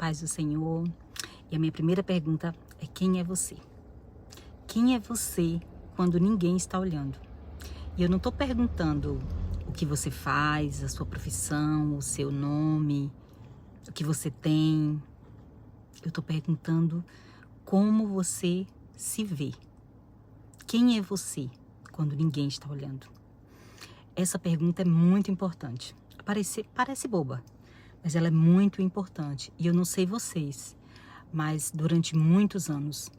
paz do Senhor. E a minha primeira pergunta é: quem é você? Quem é você quando ninguém está olhando? E eu não estou perguntando o que você faz, a sua profissão, o seu nome, o que você tem. Eu estou perguntando como você se vê. Quem é você quando ninguém está olhando? Essa pergunta é muito importante. Parece boba, mas ela é muito importante. E eu não sei vocês, mas durante muitos anos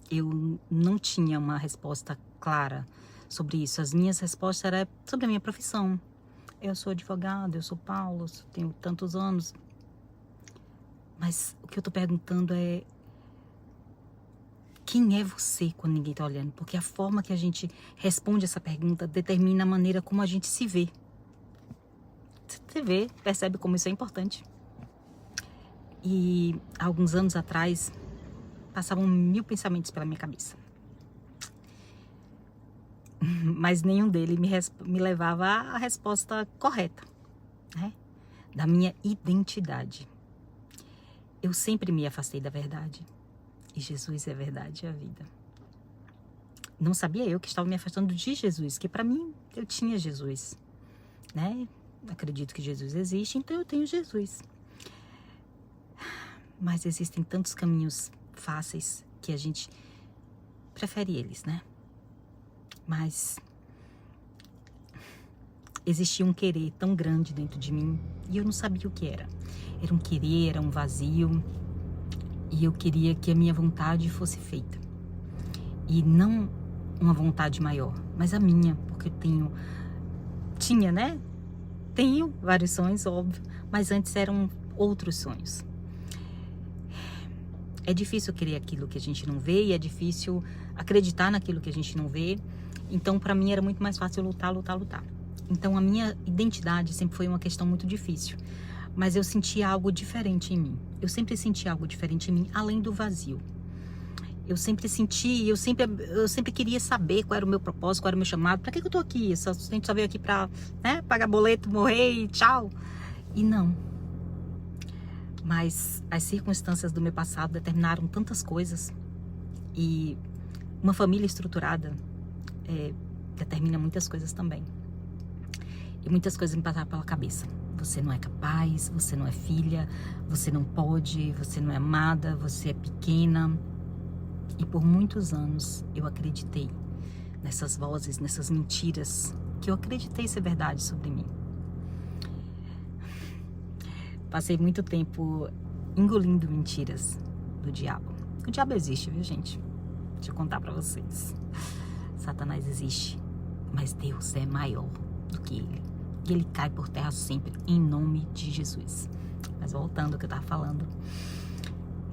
eu não tinha uma resposta clara sobre isso. As minhas respostas eram sobre a minha profissão. Eu sou advogada, eu sou Paulo, eu tenho tantos anos. Mas o que eu estou perguntando é: quem é você quando ninguém está olhando? Porque a forma que a gente responde essa pergunta determina a maneira como a gente se vê. Você vê, percebe como isso é importante. E há alguns anos atrás, passavam 1000 pensamentos pela minha cabeça. Mas nenhum deles me levava à resposta correta, né? Da minha identidade. Eu sempre me afastei da verdade. E Jesus é a verdade e a vida. Não sabia eu que estava me afastando de Jesus, que para mim eu tinha Jesus, né? Acredito que Jesus existe, então eu tenho Jesus. Mas existem tantos caminhos fáceis que a gente prefere eles, né? Mas existia um querer tão grande dentro de mim e eu não sabia o que era. Era um querer, era um vazio, e eu queria que a minha vontade fosse feita. E não uma vontade maior, mas a minha, porque tinha, né? Tenho vários sonhos, óbvio, mas antes eram outros sonhos. É difícil querer aquilo que a gente não vê e é difícil acreditar naquilo que a gente não vê. Então, para mim, era muito mais fácil lutar. Então, a minha identidade sempre foi uma questão muito difícil. Mas eu sentia algo diferente em mim. Eu sempre senti algo diferente em mim, além do vazio. Eu sempre queria saber qual era o meu propósito, qual era o meu chamado. Para que eu tô aqui? A gente só veio aqui para, né, pagar boleto, morrer e tchau. E não. Mas as circunstâncias do meu passado determinaram tantas coisas. E uma família estruturada determina muitas coisas também. E muitas coisas me passaram pela cabeça. Você não é capaz, você não é filha, você não pode, você não é amada, você é pequena. E por muitos anos eu acreditei nessas vozes, nessas mentiras que eu acreditei ser verdade sobre mim. Passei muito tempo engolindo mentiras do diabo. O diabo existe, viu, gente? Deixa eu contar pra vocês. Satanás existe, mas Deus é maior do que ele. E ele cai por terra sempre, em nome de Jesus. Mas voltando ao que eu estava falando,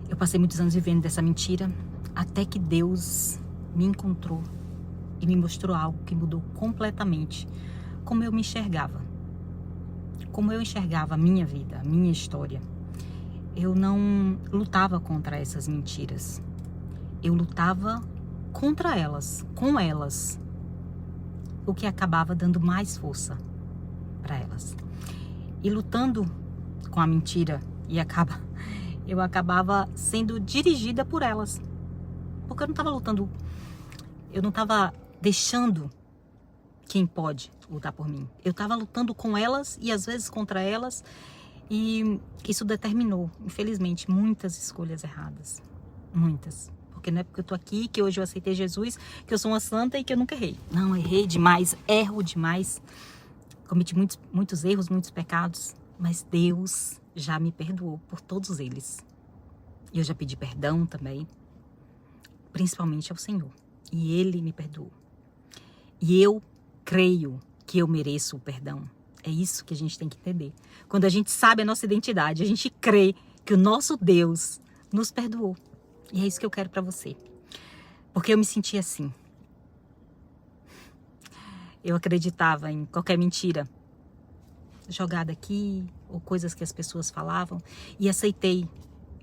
eu passei muitos anos vivendo dessa mentira, até que Deus me encontrou e me mostrou algo que mudou completamente como eu me enxergava. Como eu enxergava a minha vida, a minha história. Eu não lutava contra essas mentiras. Eu lutava contra elas, com elas. O que acabava dando mais força para elas. E lutando com a mentira, eu acabava sendo dirigida por elas. Porque eu não estava lutando, eu não estava deixando quem pode lutar por mim. Eu estava lutando com elas e às vezes contra elas, e isso determinou, infelizmente, muitas escolhas erradas. Muitas. Porque não é porque eu tô aqui, que hoje eu aceitei Jesus, que eu sou uma santa e que eu nunca errei. Não, errei demais, erro demais. Cometi muitos erros, muitos pecados, mas Deus já me perdoou por todos eles. E eu já pedi perdão também, principalmente ao Senhor. E Ele me perdoou. E eu creio que eu mereço o perdão. É isso que a gente tem que entender. Quando a gente sabe a nossa identidade, a gente crê que o nosso Deus nos perdoou. E é isso que eu quero para você. Porque eu me senti assim. Eu acreditava em qualquer mentira jogada aqui, ou coisas que as pessoas falavam, e aceitei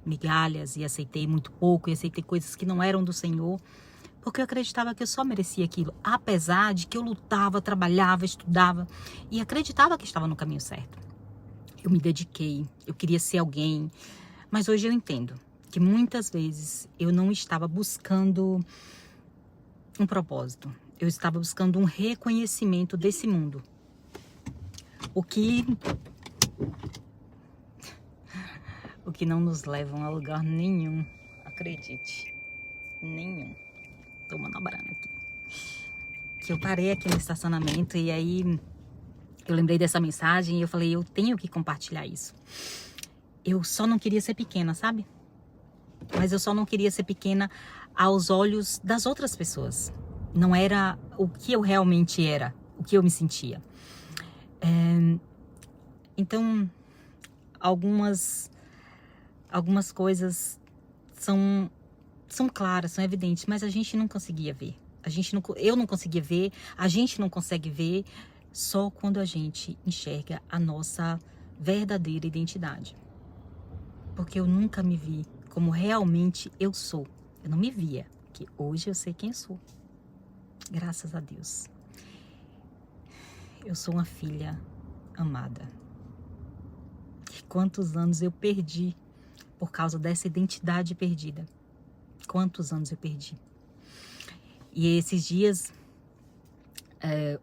migalhas, e aceitei muito pouco, e aceitei coisas que não eram do Senhor, porque eu acreditava que eu só merecia aquilo, apesar de que eu lutava, trabalhava, estudava, e acreditava que estava no caminho certo. Eu me dediquei, eu queria ser alguém, Mas hoje eu entendo que muitas vezes eu não estava buscando um propósito. Eu estava buscando um reconhecimento desse mundo. O que não nos leva a lugar nenhum, acredite. Nenhum. Tomando a banana aqui. Que eu parei aqui no estacionamento e aí eu lembrei dessa mensagem e eu falei, eu tenho que compartilhar isso. Eu só não queria ser pequena, sabe? Mas eu só não queria ser pequena aos olhos das outras pessoas. Não era o que eu realmente era, o que eu me sentia. Então, algumas coisas são claras, são evidentes, mas a gente não conseguia ver. Eu não conseguia ver, a gente não consegue ver só quando a gente enxerga a nossa verdadeira identidade. Porque eu nunca me vi como realmente eu sou. Eu não me via, que hoje eu sei quem eu sou. Graças a Deus. Eu sou uma filha amada. E quantos anos eu perdi por causa dessa identidade perdida. Quantos anos eu perdi. E esses dias,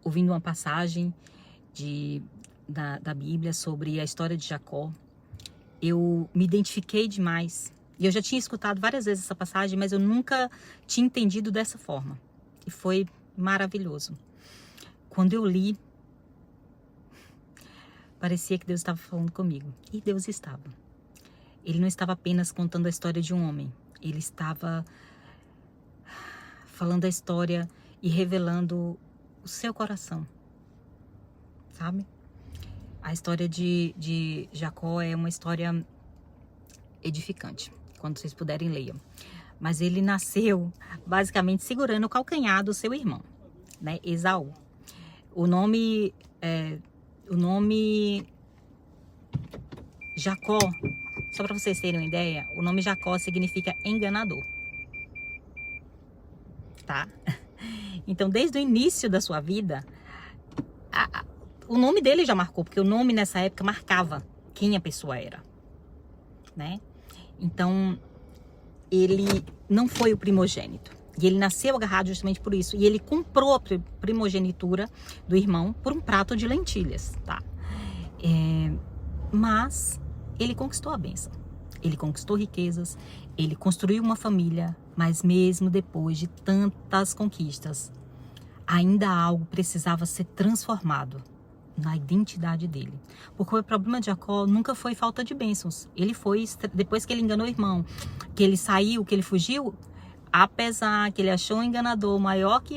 ouvindo uma passagem da Bíblia sobre a história de Jacó, eu me identifiquei demais. E eu já tinha escutado várias vezes essa passagem, mas eu nunca tinha entendido dessa forma. E foi maravilhoso. Quando eu li, parecia que Deus estava falando comigo. E Deus estava. Ele não estava apenas contando a história de um homem. Ele estava falando a história e revelando o seu coração. Sabe? A história de Jacó é uma história edificante. Quando vocês puderem, leiam. Mas ele nasceu basicamente segurando o calcanhar do seu irmão, né? Esaú. O nome Jacó, só para vocês terem uma ideia, o nome Jacó significa enganador. Tá? Então, desde o início da sua vida, o nome dele já marcou, porque o nome nessa época marcava quem a pessoa era, né? Então, ele não foi o primogênito. E ele nasceu agarrado justamente por isso. E ele comprou a primogenitura do irmão por um prato de lentilhas, tá? Mas ele conquistou a bênção. Ele conquistou riquezas, ele construiu uma família, mas mesmo depois de tantas conquistas, ainda algo precisava ser transformado na identidade dele. Porque o problema de Jacó nunca foi falta de bênçãos. Ele foi, depois que ele enganou o irmão, que ele saiu, que ele fugiu, apesar que ele achou um enganador maior que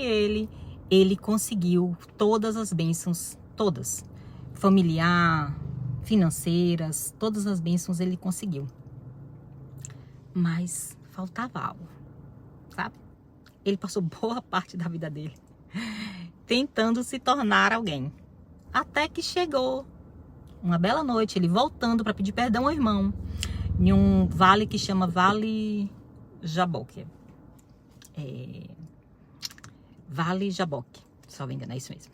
ele conseguiu todas as bênçãos, todas. Familiar, financeiras, todas as bênçãos ele conseguiu. Mas faltava algo, sabe? Ele passou boa parte da vida dele tentando se tornar alguém. Até que chegou uma bela noite, ele voltando para pedir perdão ao irmão, em um vale que chama Vale Jaboque. Vale Jaboque, se não me engano, é isso mesmo.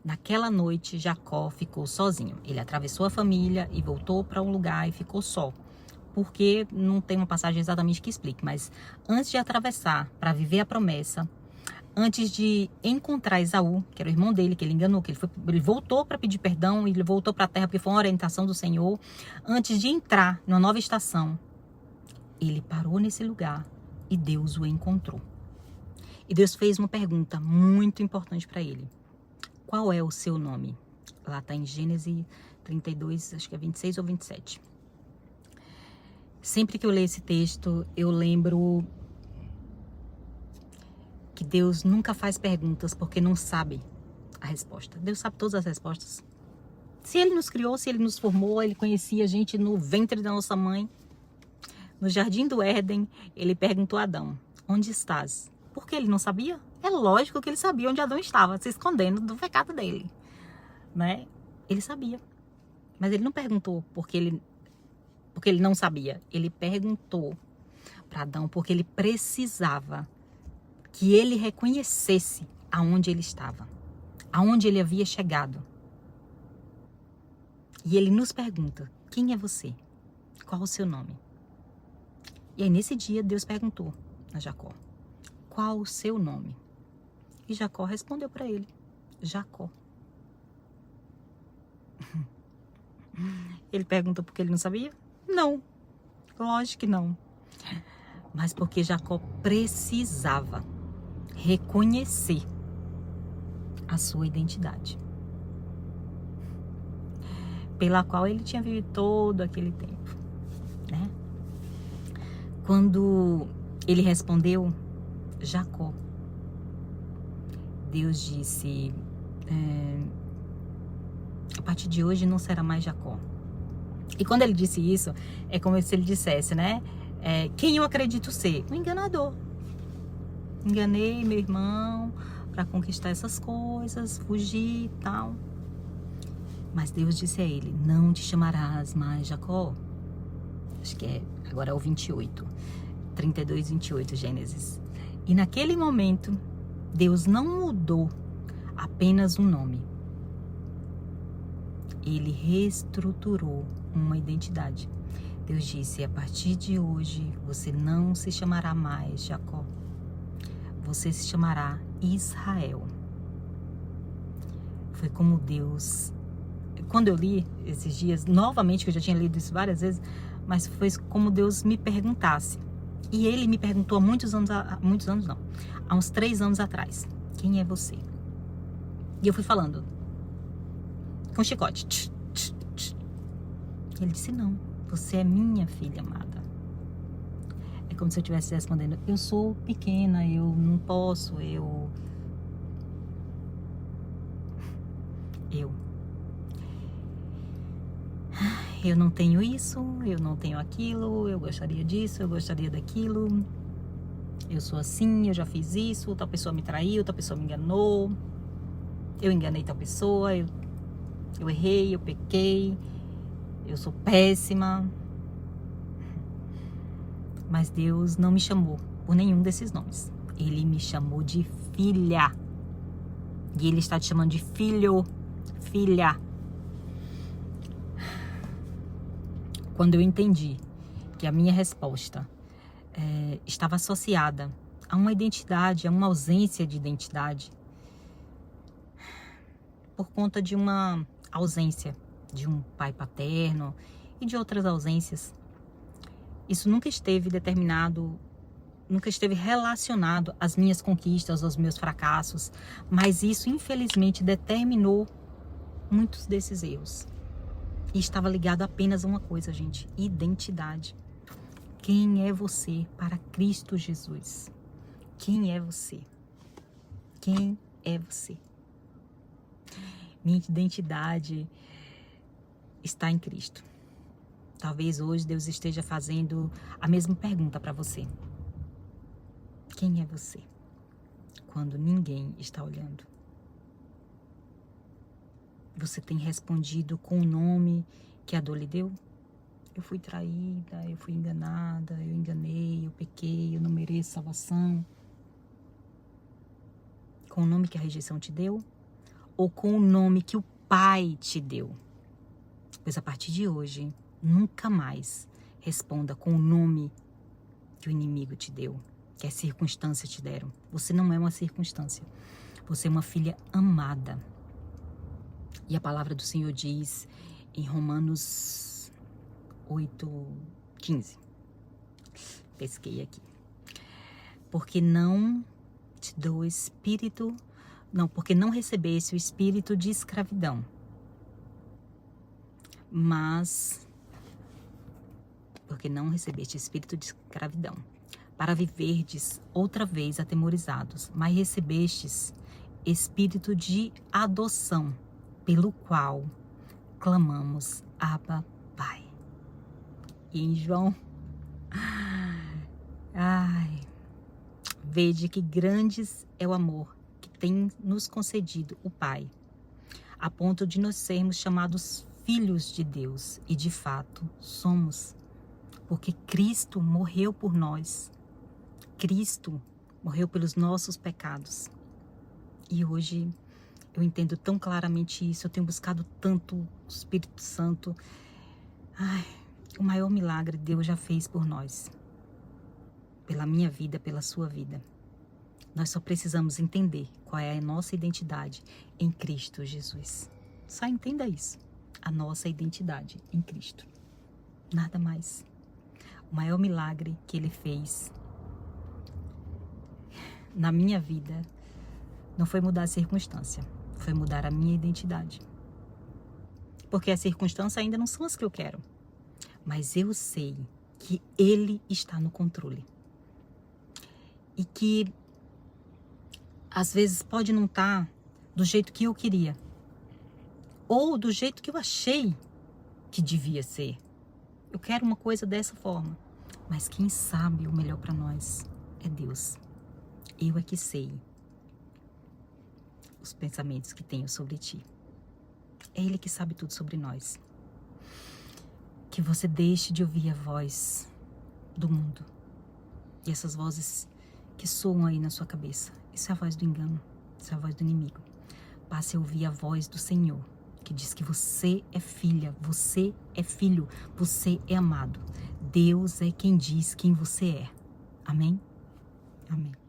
Naquela noite, Jacó ficou sozinho. Ele atravessou a família e voltou para um lugar e ficou só. Porque não tem uma passagem exatamente que explique, mas antes de atravessar para viver a promessa, antes de encontrar Esaú, que era o irmão dele, que ele enganou, que ele voltou para pedir perdão, ele voltou para a terra porque foi uma orientação do Senhor. Antes de entrar numa nova estação, ele parou nesse lugar e Deus o encontrou. E Deus fez uma pergunta muito importante para ele. Qual é o seu nome? Lá está em Gênesis 32, acho que é 26 ou 27. Sempre que eu leio esse texto, eu lembro que Deus nunca faz perguntas porque não sabe a resposta. Deus sabe todas as respostas. Se Ele nos criou, se Ele nos formou, Ele conhecia a gente no ventre da nossa mãe. No jardim do Éden, Ele perguntou a Adão, onde estás? Porque ele não sabia? É lógico que ele sabia onde Adão estava, se escondendo do pecado dele, né? Ele sabia. Mas ele não perguntou porque ele não sabia. Ele perguntou para Adão porque ele precisava que ele reconhecesse aonde ele estava, aonde ele havia chegado. E ele nos pergunta, quem é você? Qual o seu nome? E aí nesse dia Deus perguntou a Jacó: qual o seu nome? E Jacó respondeu para ele: Jacó. Ele perguntou porque ele não sabia? Não, lógico que não. Mas porque Jacó precisava reconhecer a sua identidade, pela qual ele tinha vivido todo aquele tempo, né? Quando ele respondeu Jacó, Deus disse: a partir de hoje não será mais Jacó. E quando ele disse isso, é como se ele dissesse, né? Quem eu acredito ser? Um enganador. Enganei meu irmão para conquistar essas coisas, fugir e tal. Mas Deus disse a ele: não te chamarás mais Jacó. Acho que agora é o 28, 32, 28, Gênesis. E naquele momento, Deus não mudou apenas um nome. Ele reestruturou uma identidade. Deus disse: a partir de hoje, você não se chamará mais Jacó. Você se chamará Israel. Foi como Deus... Quando eu li esses dias, novamente, que eu já tinha lido isso várias vezes, mas foi como Deus me perguntasse. E Ele me perguntou há há uns 3 anos atrás: quem é você? E eu fui falando com chicote. Ele disse: não, você é minha filha amada. É como se eu estivesse respondendo: eu sou pequena, eu não posso, eu não tenho isso, eu não tenho aquilo, eu gostaria disso, eu gostaria daquilo, eu sou assim, eu já fiz isso, tal pessoa me traiu, tal pessoa me enganou, eu enganei tal pessoa, eu errei, eu pequei, eu sou péssima. Mas Deus não me chamou por nenhum desses nomes. Ele me chamou de filha. E Ele está te chamando de filho, filha. Quando eu entendi que a minha resposta estava associada a uma identidade, a uma ausência de identidade, por conta de uma ausência de um pai paterno e de outras ausências, isso nunca esteve determinado, nunca esteve relacionado às minhas conquistas, aos meus fracassos, mas isso infelizmente determinou muitos desses erros. E estava ligado apenas a uma coisa, gente: identidade. Quem é você para Cristo Jesus? Quem é você? Quem é você? Minha identidade está em Cristo. Talvez hoje Deus esteja fazendo a mesma pergunta para você. Quem é você quando ninguém está olhando? Você tem respondido com o nome que a dor lhe deu? Eu fui traída, eu fui enganada, eu enganei, eu pequei, eu não mereço salvação. Com o nome que a rejeição te deu? Ou com o nome que o Pai te deu? Pois a partir de hoje, nunca mais responda com o nome que o inimigo te deu, que as circunstâncias te deram. Você não é uma circunstância. Você é uma filha amada. E a palavra do Senhor diz em Romanos 8:15. Pesquei aqui. Porque não te dou espírito, não, porque não recebeste o espírito de escravidão, mas porque não recebeste espírito de escravidão, para viverdes outra vez atemorizados, mas recebestes espírito de adoção, pelo qual clamamos: Abba, Pai. E em João, vede que grandes é o amor que tem nos concedido o Pai, a ponto de nós sermos chamados filhos de Deus, e de fato somos, porque Cristo morreu por nós. Cristo morreu pelos nossos pecados. E hoje eu entendo tão claramente isso, eu tenho buscado tanto o Espírito Santo. O maior milagre Deus já fez por nós. pela minha vida, pela sua vida. Nós só precisamos entender qual é a nossa identidade em Cristo Jesus. Só entenda isso. A nossa identidade em Cristo. Nada mais. O maior milagre que Ele fez na minha vida não foi mudar a circunstância, foi mudar a minha identidade. Porque as circunstâncias ainda não são as que eu quero. Mas eu sei que Ele está no controle. E que às vezes pode não estar do jeito que eu queria. Ou do jeito que eu achei que devia ser. Eu quero uma coisa dessa forma. Mas quem sabe o melhor para nós é Deus. Eu é que sei os pensamentos que tenho sobre ti. É Ele que sabe tudo sobre nós. Que você deixe de ouvir a voz do mundo. E essas vozes que soam aí na sua cabeça. Isso é a voz do engano. Isso é a voz do inimigo. Passe a ouvir a voz do Senhor. Que diz que você é filha, você é filho, você é amado. Deus é quem diz quem você é. Amém? Amém.